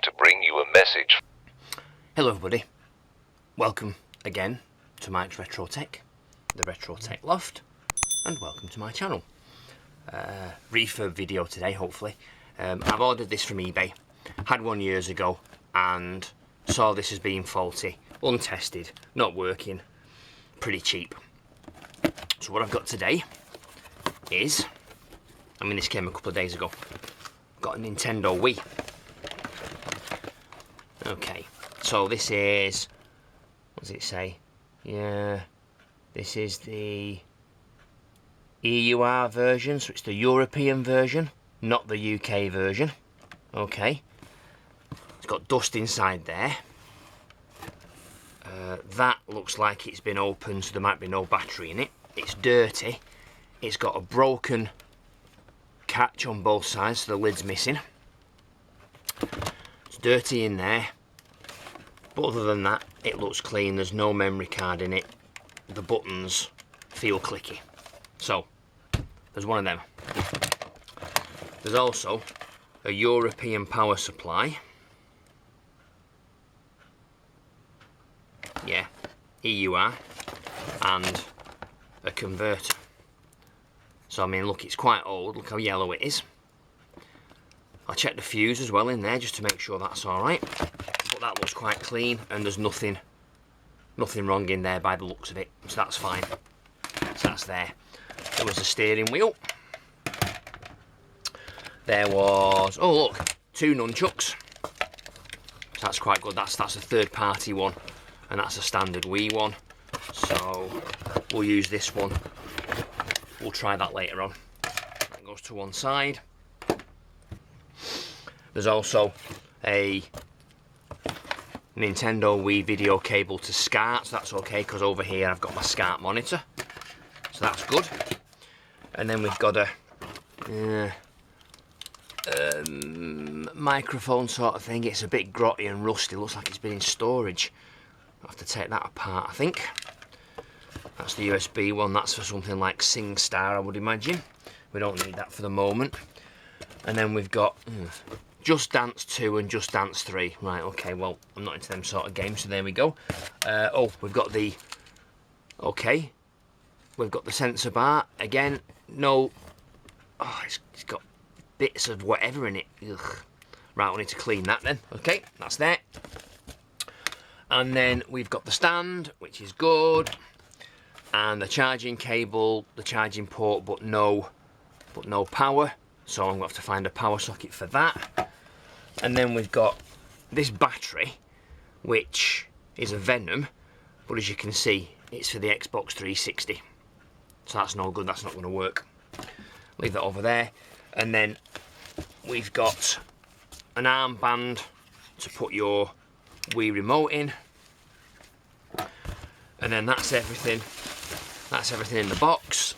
to bring you a message. Hello everybody, welcome again to Mike's Retro Tech, the Retro Tech Loft, and welcome to my channel. Refurb video today, hopefully. I've ordered this from eBay, had one years ago, and saw this as being faulty, untested, not working, pretty cheap. So what I've got today is, this came a couple of days ago, got a Nintendo Wii. Okay, so this is, what does it say? Yeah, this is the EUR version, so it's the European version, not the UK version. Okay, it's got dust inside there. That looks like it's been opened, so there might be no battery in it. It's dirty. It's got a broken catch on both sides, so the lid's missing. It's dirty in there, but other than that, it looks clean. There's no memory card in it. The buttons feel clicky. So, there's one of them. There's also a European power supply. Yeah, EUR, and a converter. So look, it's quite old. Look how yellow it is. I'll check the fuse as well in there just to make sure that's alright. But that looks quite clean, and there's nothing wrong in there by the looks of it. So that's fine. So that's there. There was a steering wheel. There was, oh look, 2 nunchucks. So that's quite good. That's a third party one, and that's a standard Wii one. So we'll use this one. We'll try that later on. That goes to one side. There's also a Nintendo Wii video cable to SCART, so that's okay, because over here I've got my SCART monitor. So that's good. And then we've got a microphone sort of thing. It's a bit grotty and rusty. Looks like it's been in storage. I'll have to take that apart, I think. That's the USB one. That's for something like SingStar, I would imagine. We don't need that for the moment. And then we've got Just Dance 2 and Just Dance 3. Right, okay, well, I'm not into them sort of games, so there we go. We've got the... Okay. We've got the sensor bar. Again, no... Oh, it's got bits of whatever in it. Ugh. Right, we need to clean that then. Okay, that's there. And then we've got the stand, which is good. And the charging cable, the charging port, but no power. So I'm going to have to find a power socket for that. And then we've got this battery, which is a Venom, but as you can see, it's for the Xbox 360. So that's no good, that's not going to work. Leave that over there. And then we've got an armband to put your Wii remote in. And then that's everything. That's everything in the box.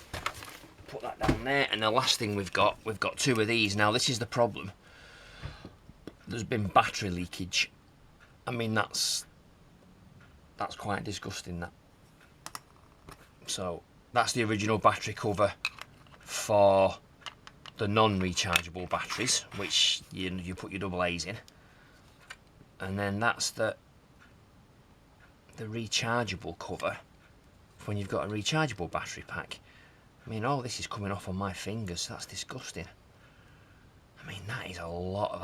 Put that down there. And the last thing we've got 2 of these. Now this is the problem. There's been battery leakage. That's quite disgusting, that. So that's the original battery cover for the non-rechargeable batteries, which you put your AA's in. And then that's the rechargeable cover for when you've got a rechargeable battery pack. All this is coming off on my fingers. That's disgusting. That is a lot of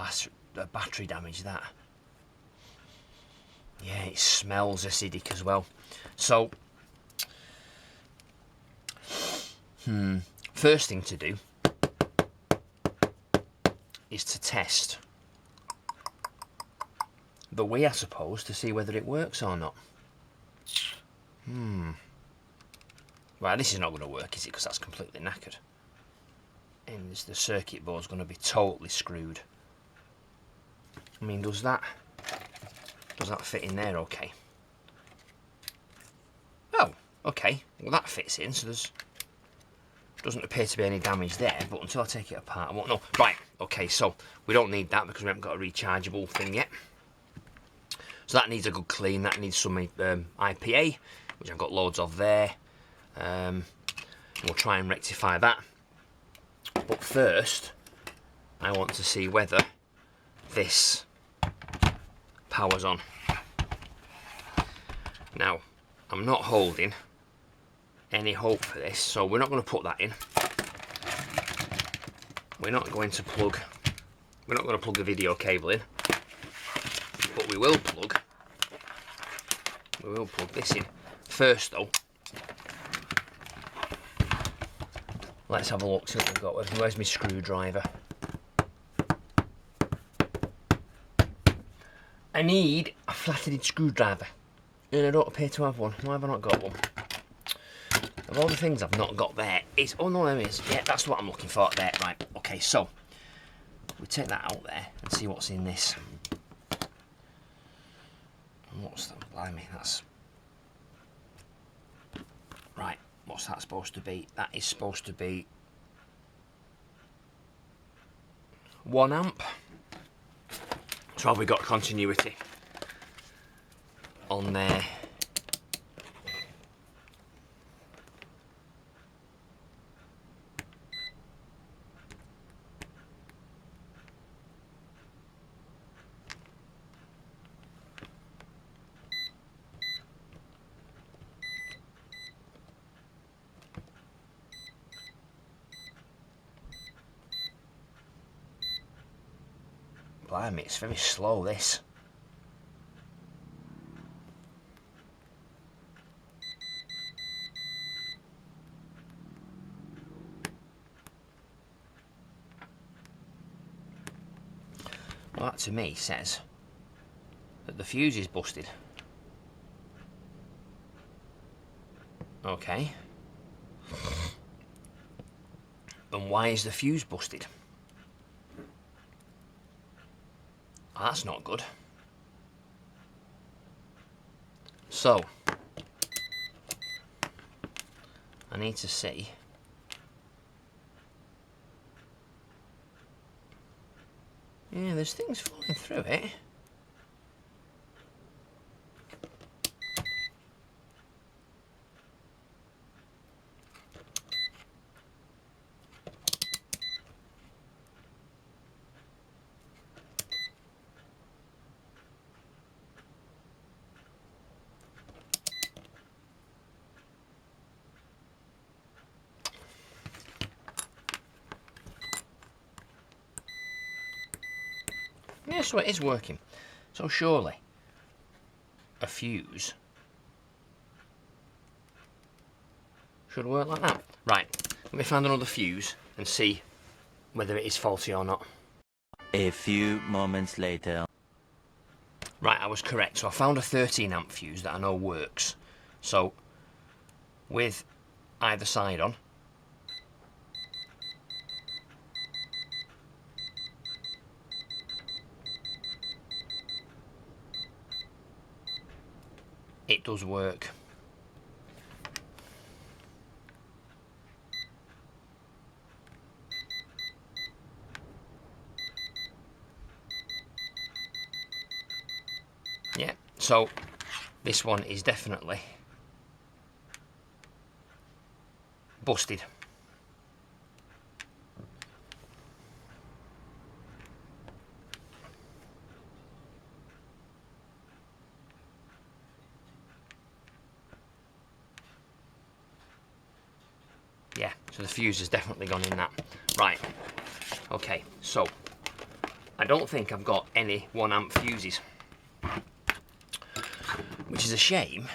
battery damage, that. Yeah, it smells acidic as well. So, first thing to do is to test the Wii, I suppose, to see whether it works or not. Right, this is not going to work, is it? Because that's completely knackered. And the circuit board's going to be totally screwed. Does that fit in there okay? Oh, okay. Well, that fits in, so doesn't appear to be any damage there, but until I take it apart, I won't know. Right, okay, so we don't need that because we haven't got a rechargeable thing yet. So that needs a good clean. That needs some IPA, which I've got loads of there. We'll try and rectify that. But first, I want to see whether this power's on. Now, I'm not holding any hope for this, so we're not going to put that in. We're not going to plug the video cable in, but we will plug this in. First though, let's have a look, see what we've got. Where's my screwdriver? I need a flat-headed screwdriver, and I don't appear to have one. Why have I not got one? Of all the things I've not got there, is, oh no, there is. Yeah, that's what I'm looking for there. Right, okay, so we take that out there and see what's in this. And what's that? Blimey, that's right. What's that supposed to be? That is supposed to be 1 amp. So have we got continuity on there? Blimey, it's very slow, this. Well, that to me says that the fuse is busted. Okay. And why is the fuse busted? Oh, that's not good. So, I need to see. Yeah, there's things falling through it. Yeah, so it is working. So surely a fuse should work like that. Right, let me find another fuse and see whether it is faulty or not. A few moments later. Right, I was correct. So I found a 13 amp fuse that I know works. So with either side on, it does work. Yeah, so this one is definitely busted. Yeah, so the fuse has definitely gone in that. Right, okay, so I don't think I've got any 1 amp fuses, which is a shame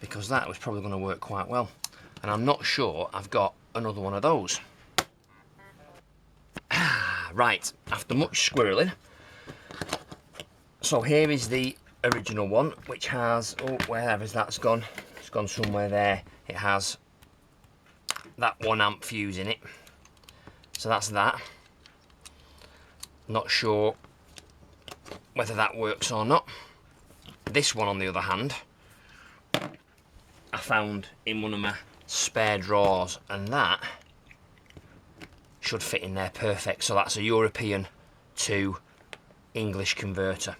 because that was probably going to work quite well. And I'm not sure I've got another one of those. Right, after much squirreling, so here is the original one, which has, oh, wherever that's gone, it's gone somewhere there. It has that 1 amp fuse in it, so that's that. Not sure whether that works or not. This one, on the other hand, I found in one of my spare drawers, and that should fit in there perfect. So that's a European to English converter.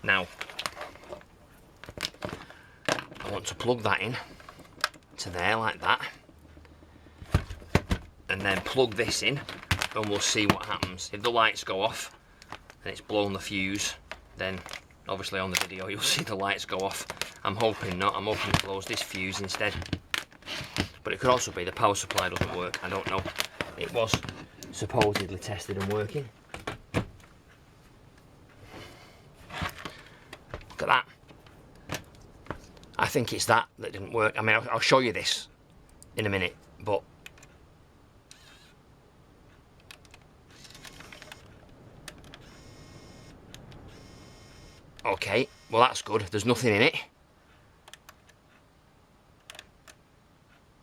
Now, I want to plug that in to there like that, and then plug this in, and we'll see what happens. If the lights go off and it's blown the fuse, then obviously on the video you'll see the lights go off. I'm hoping not. I'm hoping to close this fuse instead. But it could also be the power supply doesn't work. I don't know. It was supposedly tested and working. Look at that. I think it's that didn't work. I mean, I'll show you this in a minute, but okay, well that's good. There's nothing in it.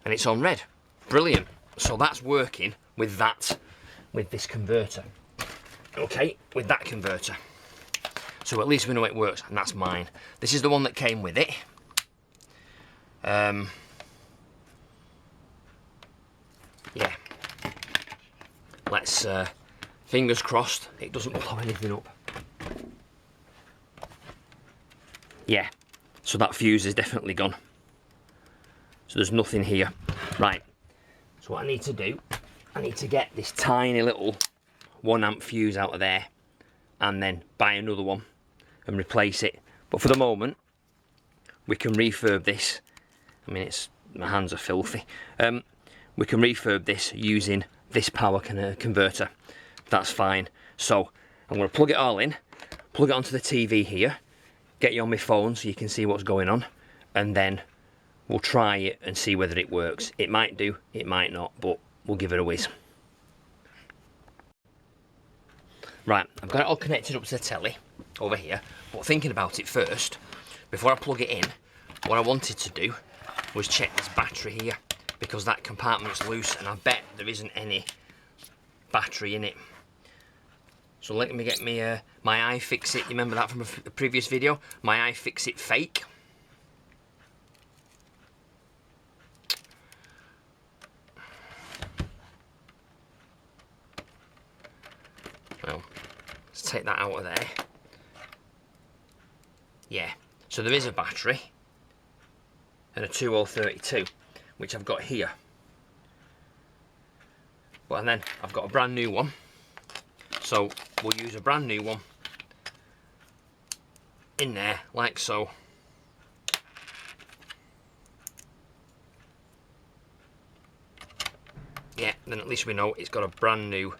And it's on red. Brilliant. So that's working with that, with this converter. Okay, with that converter. So at least we know it works, and that's mine. This is the one that came with it. Yeah. Let's, fingers crossed, it doesn't blow anything up. Yeah, so that fuse is definitely gone. So there's nothing here. Right, so what I need to do, I need to get this tiny little 1 amp fuse out of there and then buy another one and replace it. But for the moment, we can refurb this. I mean, my hands are filthy. We can refurb this using this power converter. That's fine. So I'm going to plug it all in, plug it onto the TV here, get you on my phone so you can see what's going on, and then we'll try it and see whether it works. It might do, it might not, but we'll give it a whiz. Right, I've got it all connected up to the telly over here, but thinking about it first, before I plug it in, what I wanted to do was check this battery here, because that compartment's loose and I bet there isn't any battery in it. So let me get me my iFixit. You remember that from a previous video? My iFixit fake. Well, let's take that out of there. Yeah, so there is a battery and a 2032, which I've got here. Well, and then I've got a brand new one. So we'll use a brand new one in there, like so. Yeah, then at least we know it's got a brand new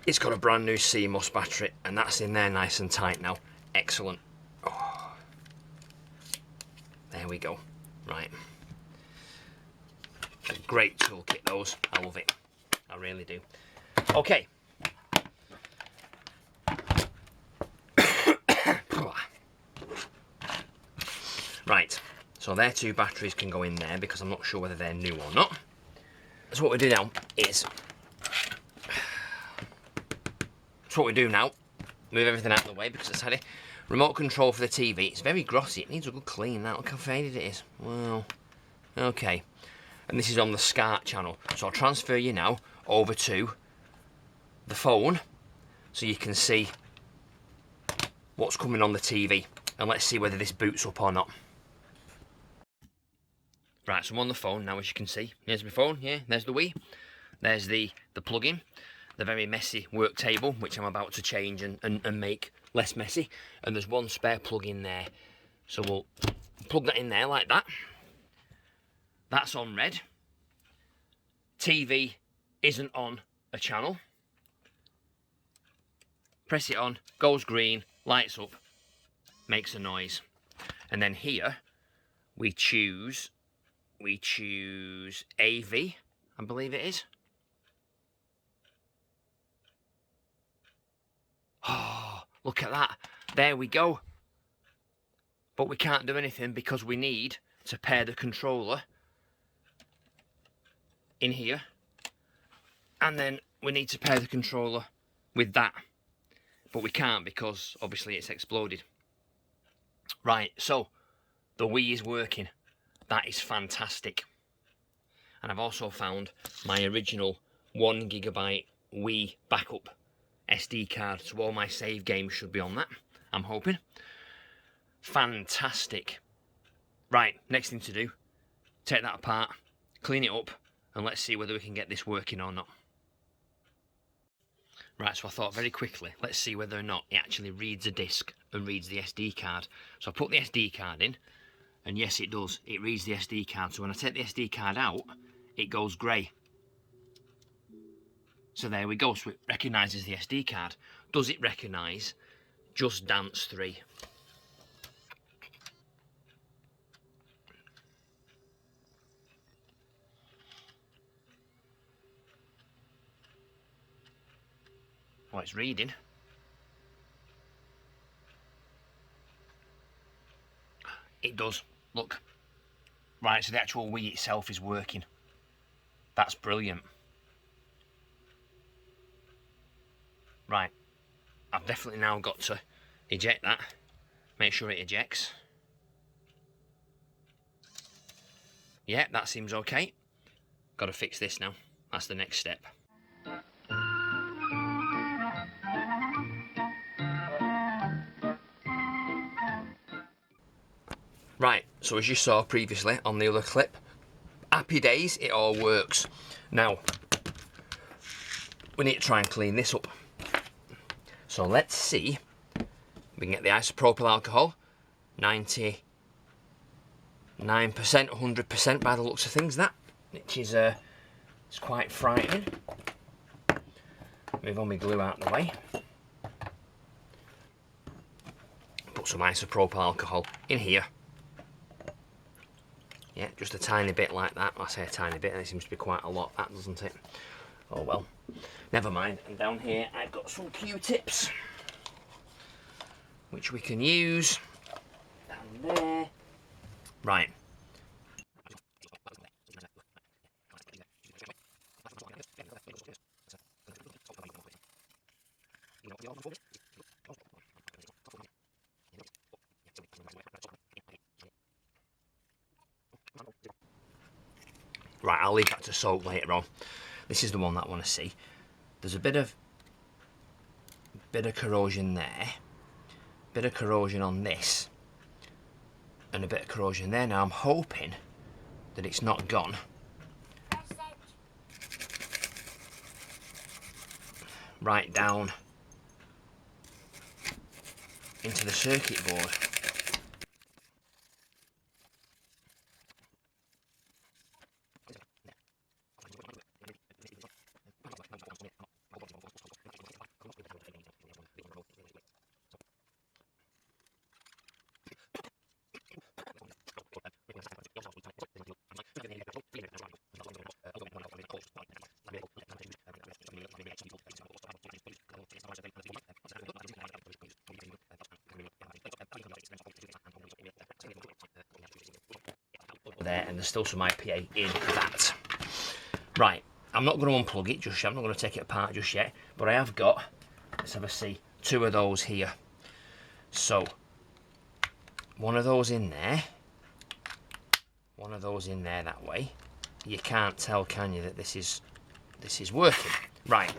CMOS battery, and that's in there nice and tight now. Excellent. Oh. There we go. Right. A great toolkit, those. I love it. I really do. Okay. Right. So their 2 batteries can go in there because I'm not sure whether they're new or not. So what we do now is... move everything out of the way because it's heavy. Remote control for the TV. It's very glossy. It needs a good clean. Look how faded it is. Well, okay. And this is on the SCART channel. So I'll transfer you now over to the phone so you can see what's coming on the TV. And let's see whether this boots up or not. Right, so I'm on the phone now, as you can see. Here's my phone, yeah, there's the Wii. There's the plug-in. The very messy work table, which I'm about to change and make less messy. And there's one spare plug in there. So we'll plug that in there like that. That's on red. TV isn't on a channel. Press it on, goes green, lights up, makes a noise. And then here we choose AV, I believe it is. Oh, look at that. There we go. But we can't do anything because we need to pair the controller in here. And then we need to pair the controller with that. But we can't because obviously it's exploded. Right, so the Wii is working. That is fantastic. And I've also found my original 1 GB Wii backup SD card, so all my save games should be on that, I'm hoping. Fantastic. Right, next thing to do, take that apart, clean it up, and let's see whether we can get this working or not. Right, so I thought very quickly, let's see whether or not it actually reads a disc and reads the SD card. So I put the SD card in, and yes it does, it reads the SD card. So when I take the SD card out, it goes grey. So there we go, so it recognises the SD card. Does it recognise Just Dance 3? Oh, it's reading. It does, look. Right, so the actual Wii itself is working. That's brilliant. Right, I've definitely now got to eject that. Make sure it ejects. Yeah, that seems okay. Got to fix this now. That's the next step. Right, so as you saw previously on the other clip, happy days, it all works. Now, we need to try and clean this up. So let's see, we can get the isopropyl alcohol, 99%, 100% by the looks of things, that, which is it's quite frightening. Move all my glue out of the way. Put some isopropyl alcohol in here. Yeah, just a tiny bit like that. I say a tiny bit, and it seems to be quite a lot, that, doesn't it? Oh well, never mind. And down here I've got some Q-tips, which we can use. Down there. Right. Right, I'll leave that to soak later on. This is the one that I want to see. There's a bit of corrosion there, bit of corrosion on this, and a bit of corrosion there. Now I'm hoping that it's not gone right down into the circuit board. There, and there's still some IPA in that. Right, I'm not going to unplug it just yet, I'm not going to take it apart just yet, but I have got, let's have a see, 2 of those here. So, one of those in there, one of those in there that way. You can't tell, can you, that this is working. Right,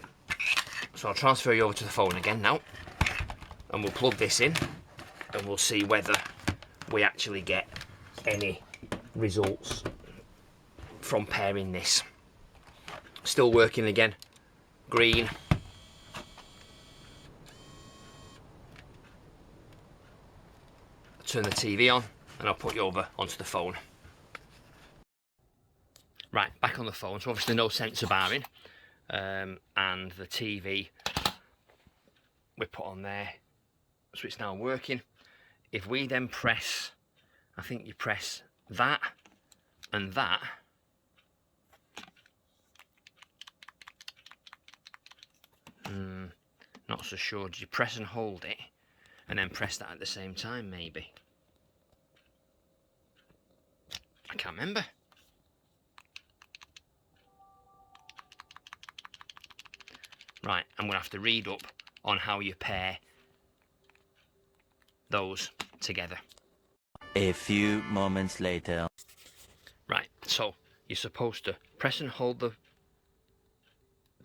so I'll transfer you over to the phone again now, and we'll plug this in, and we'll see whether we actually get any results from pairing this. Still working again, green. I'll turn the TV on and I'll put you over onto the phone. Right, back on the phone, so obviously no sensor bar in, and the TV we put on there, so it's now working. If we then press, I think you press that and that, not so sure. Do you press and hold it and then press that at the same time, maybe? I can't remember. Right, I'm going to have to read up on how you pair those together. A few moments later. Right, so you're supposed to press and hold the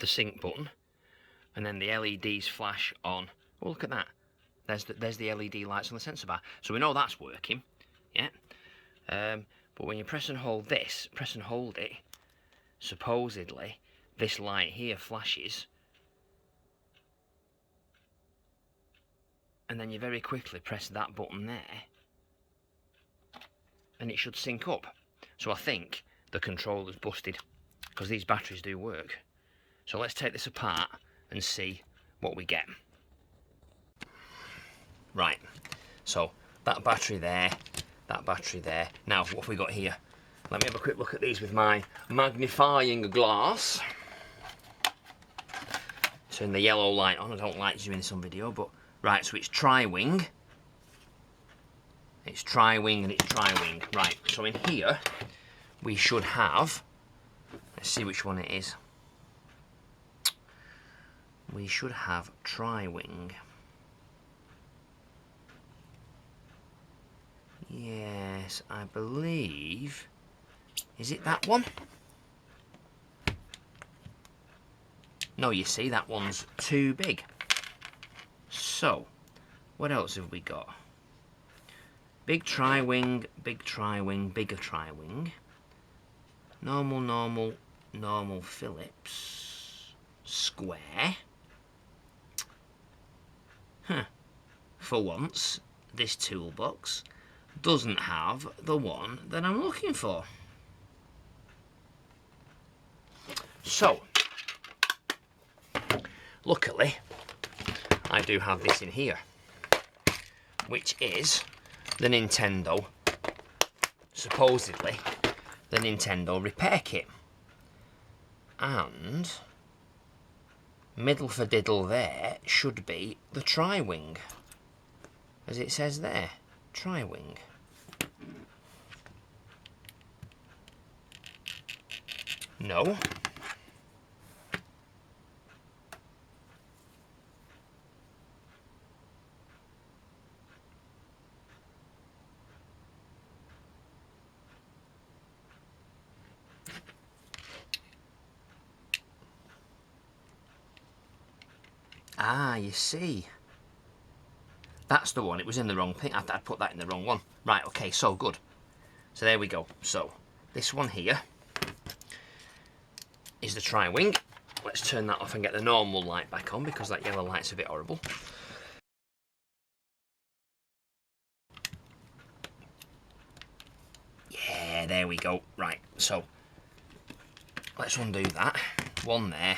sync button, and then the LEDs flash on. Oh, look at that. There's the LED lights on the sensor bar. So we know that's working, yeah? But when you press and hold this, press and hold it, supposedly this light here flashes and then you very quickly press that button there, and it should sync up. So I think the controller's busted, because these batteries do work. So let's take this apart and see what we get. Right, so that battery there, that battery there. Now, what have we got here? Let me have a quick look at these with my magnifying glass. Turn the yellow light on. I don't like doing this on video, but right, so it's tri-wing. It's tri-wing and it's tri-wing. Right, so in here we should have, let's see which one it is. We should have tri-wing. Yes, I believe, is it that one? No, you see, that one's too big. So, what else have we got? Big tri-wing, bigger tri-wing. Normal, normal, normal Phillips. Square. Huh. For once, this toolbox doesn't have the one that I'm looking for. So, luckily, I do have this in here, which is the Nintendo, supposedly, the Nintendo repair kit. And middle for diddle there should be the tri-wing, as it says there, tri-wing. No. Ah, you see. That's the one. It was in the wrong thing. I'd put that in the wrong one. Right, okay, so good. So there we go. So, this one here is the tri-wing. Let's turn that off and get the normal light back on, because that yellow light's a bit horrible. Yeah, there we go. Right, so let's undo that. One there.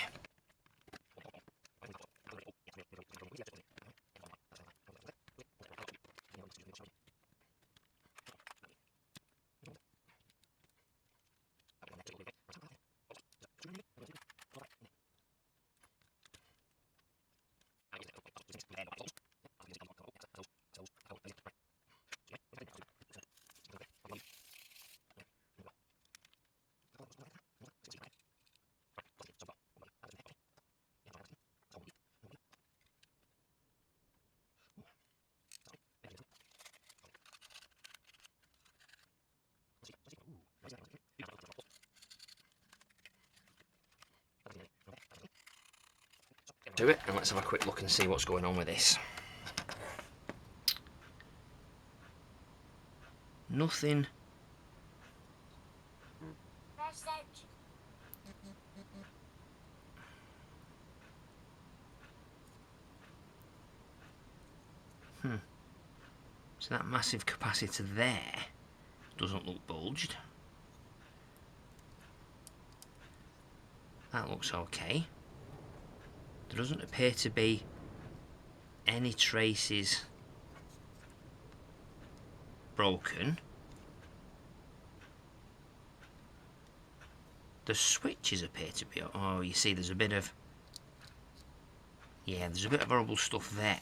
Do it, and let's have a quick look and see what's going on with this. Nothing. So that massive capacitor there doesn't look bulged. That looks okay. There doesn't appear to be any traces broken. The switches appear to be... Oh, you see there's a bit of... Yeah, there's a bit of horrible stuff there.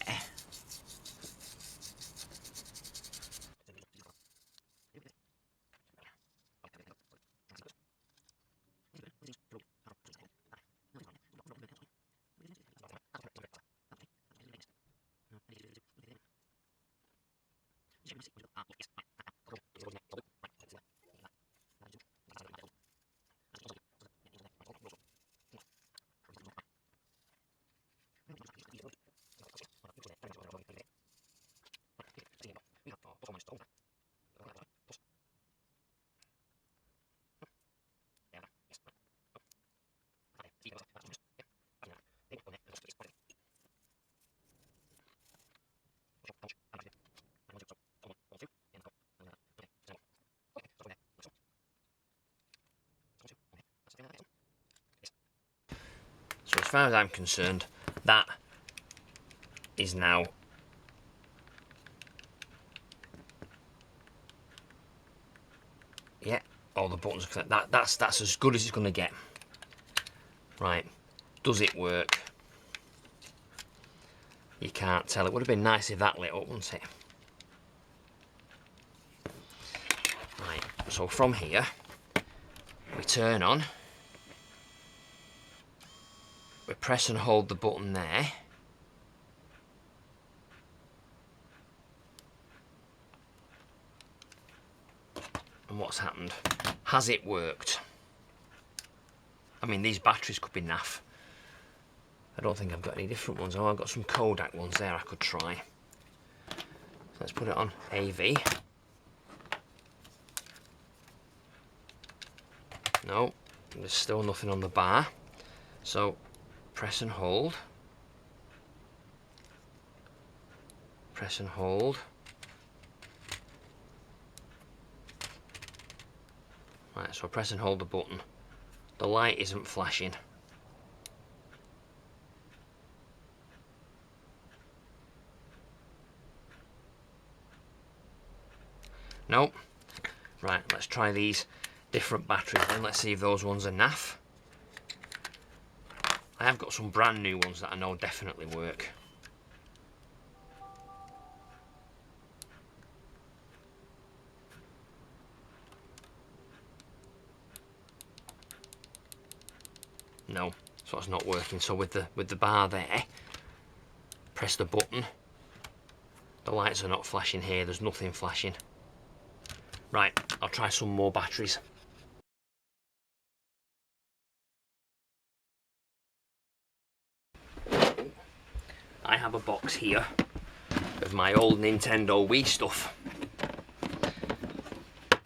So as far as I'm concerned, that is now yeah, all the buttons are connected. That's as good as it's going to get. Right, does it work? You can't tell. It would have been nice if that lit up, wouldn't it? Right, so from here, we turn on, we press and hold the button there. And what's happened? Has it worked? I mean, these batteries could be naff. I don't think I've got any different ones. Oh, I've got some Kodak ones there I could try. So let's put it on AV. No, there's still nothing on the bar. So press and hold. Press and hold. Right, so press and hold the button. The light isn't flashing. Nope. Right, let's try these different batteries then. Let's see if those ones are naff. I have got some brand new ones that I know definitely work. No, so it's not working. So with the bar there, press the button. The lights are not flashing here. There's nothing flashing. Right, I'll try some more batteries. I have a box here of my old Nintendo Wii stuff.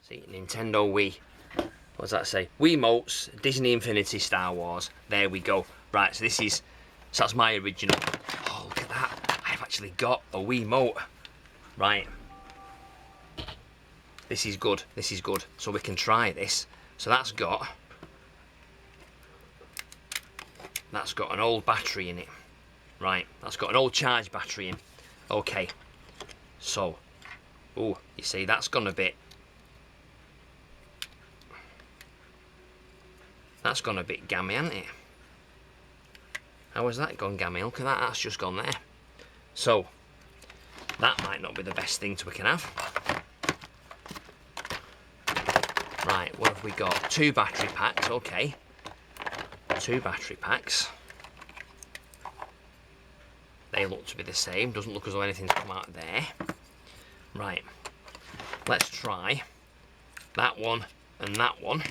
See, Nintendo Wii. What does that say? Wiimotes, Disney Infinity, Star Wars. There we go. Right, so so that's my original. Oh, look at that. I've actually got a Wiimote. Right. This is good. This is good. So we can try this. So that's got an old battery in it. Right, that's got an old charge battery in. Okay. So, oh, you see, that's gone a bit. That's gone a bit gammy, hasn't it? How has that gone gammy? Look at that, that's just gone there. So, that might not be the best thing we can have. Right, what have we got? 2 battery packs, okay. 2 battery packs. They look to be the same, doesn't look as though anything's come out of there. Right, let's try that one and that one.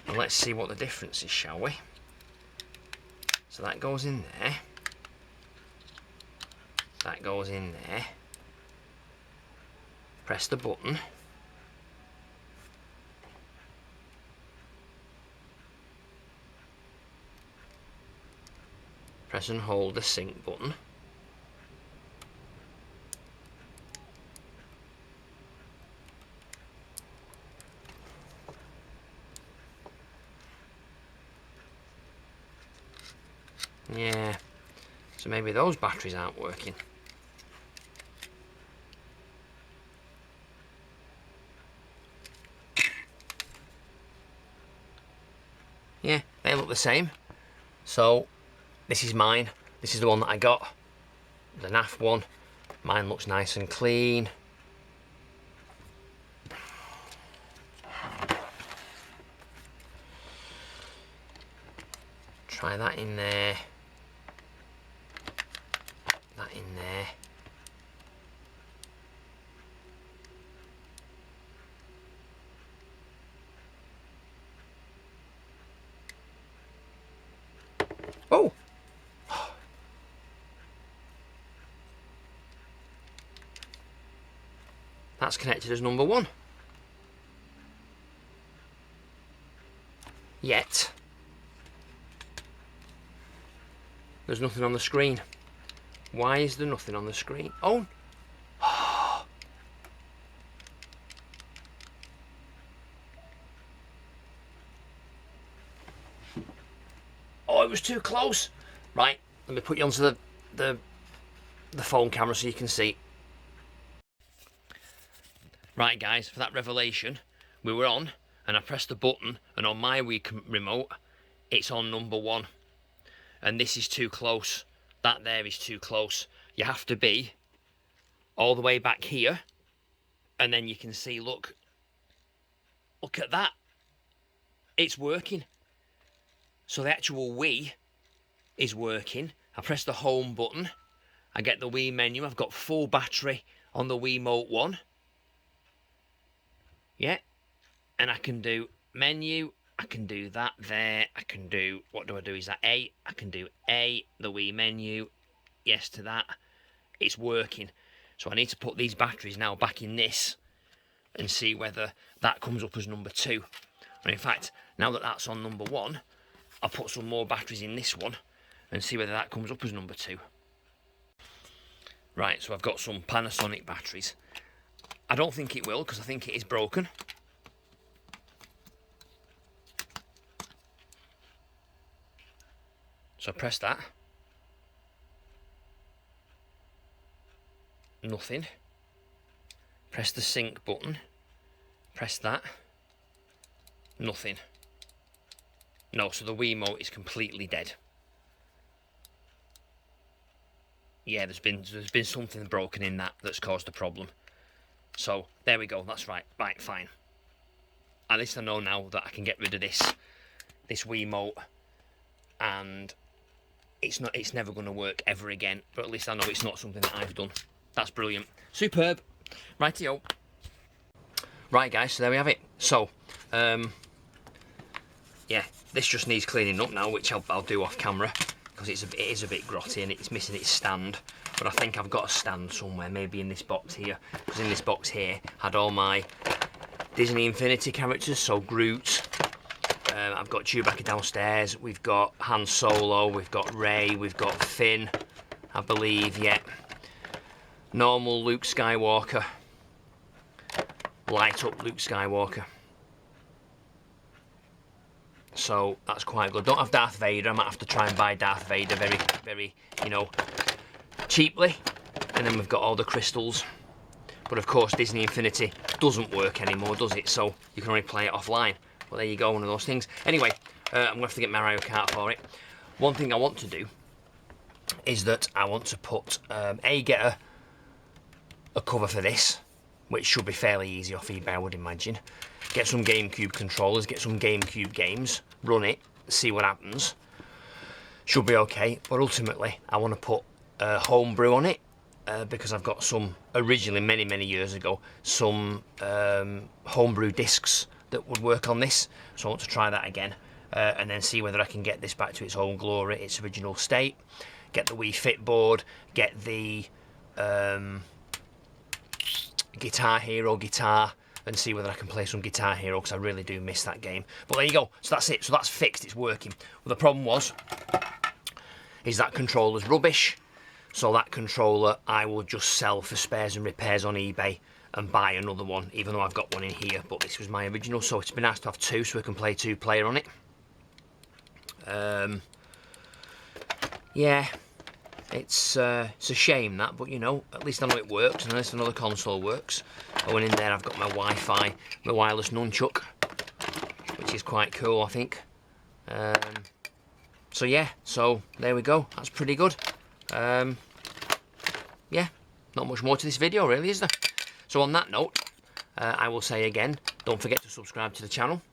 And let's see what the difference is, shall we? So that goes in there. That goes in there. Press the button. Press and hold the sync button. Yeah, so maybe those batteries aren't working. Yeah, they look the same. So this is mine. This is the one that I got. The naff one. Mine looks nice and clean. Try that in there. That in there. Oh! That's connected as number 1. Yet, there's nothing on the screen. Why is there nothing on the screen? Oh! it was too close. Right, let me put you onto the phone camera so you can see. Right guys, for that revelation, we were on, and I pressed the button, and on my Wii remote, it's on number 1. And this is too close. That there is too close. You have to be all the way back here, and then you can see, look at that. It's working. So the actual Wii is working. I press the home button. I get the Wii menu. I've got full battery on the Wiimote 1. Yeah. And I can do menu. I can do that there. I can do, what do I do? Is that A? I can do A, the Wii menu. Yes to that. It's working. So I need to put these batteries now back in this and see whether that comes up as number 2. And in fact, now that that's on number 1, I'll put some more batteries in this one and see whether that comes up as number 2. Right, so I've got some Panasonic batteries. I don't think it will, because I think it is broken. So I press that. Nothing. Press the sync button. Press that. Nothing. No, so the Wiimote is completely dead. Yeah, there's been something broken in that's caused the problem. So there we go. That's right. Right, fine. At least I know now that I can get rid of this Wiimote, and it's never going to work ever again. But at least I know it's not something that I've done. That's brilliant. Superb. Rightio. Right, guys. So there we have it. So, yeah, this just needs cleaning up now, which I'll do off camera, because it is a bit grotty and it's missing its stand. But I think I've got a stand somewhere, maybe in this box here, because in this box here had all my Disney Infinity characters, so Groot. I've got Chewbacca downstairs. We've got Han Solo. We've got Rey. We've got Finn, I believe. Yeah. Normal Luke Skywalker. Light up Luke Skywalker. So that's quite good. Don't have Darth Vader. I might have to try and buy Darth Vader very, very, you know, cheaply. And then we've got all the crystals. But of course, Disney Infinity doesn't work anymore, does it? So you can only play it offline. Well, there you go, one of those things. Anyway, I'm going to have to get Mario Kart for it. One thing I want to do is that I want to put, get a cover for this, which should be fairly easy off eBay, I would imagine. Get some GameCube controllers, get some GameCube games, run it, see what happens. Should be okay, but ultimately I want to put homebrew on it, because I've got some, originally many years ago, some homebrew discs that would work on this. So I want to try that again, and then see whether I can get this back to its own glory, its original state. Get the Wii Fit board, get the Guitar Hero guitar, and see whether I can play some Guitar Hero, because I really do miss that game. But there you go. So that's it. So that's fixed. It's working. Well, the problem is that controller's rubbish. So that controller I will just sell for spares and repairs on eBay and buy another one, even though I've got one in here. But this was my original, so it's been nice to have two, so we can play 2-player on it. Yeah. It's a shame that, but you know, at least I know it works, and at least I know the console works. I went in there, I've got my Wi-Fi, my wireless nunchuck, which is quite cool, I think. So yeah, so there we go. That's pretty good. Yeah, not much more to this video, really, is there? So on that note, I will say again, don't forget to subscribe to the channel.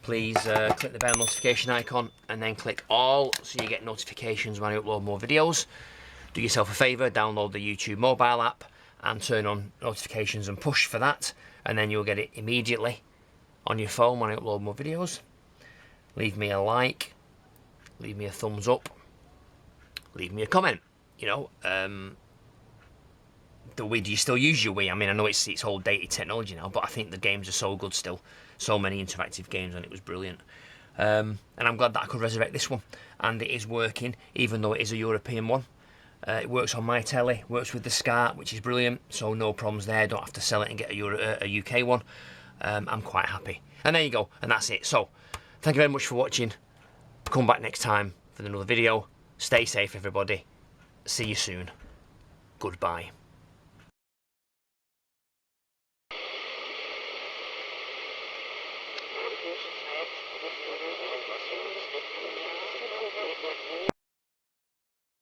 Please click the bell notification icon and then click all so you get notifications when I upload more videos. Do yourself a favour, download the YouTube mobile app and turn on notifications and push for that, and then you'll get it immediately on your phone when I upload more videos. Leave me a like, leave me a thumbs up, leave me a comment. You know, the Wii, do you still use your Wii? I mean, I know it's whole dated technology now, but I think the games are so good still. So many interactive games, and it was brilliant. And I'm glad that I could resurrect this one, and it is working, even though it is a European one. It works on my telly, works with the SCART, which is brilliant, so no problems there. Don't have to sell it and get a UK one. I'm quite happy. And there you go, and that's it. So, thank you very much for watching. Come back next time for another video. Stay safe, everybody. See you soon. Goodbye.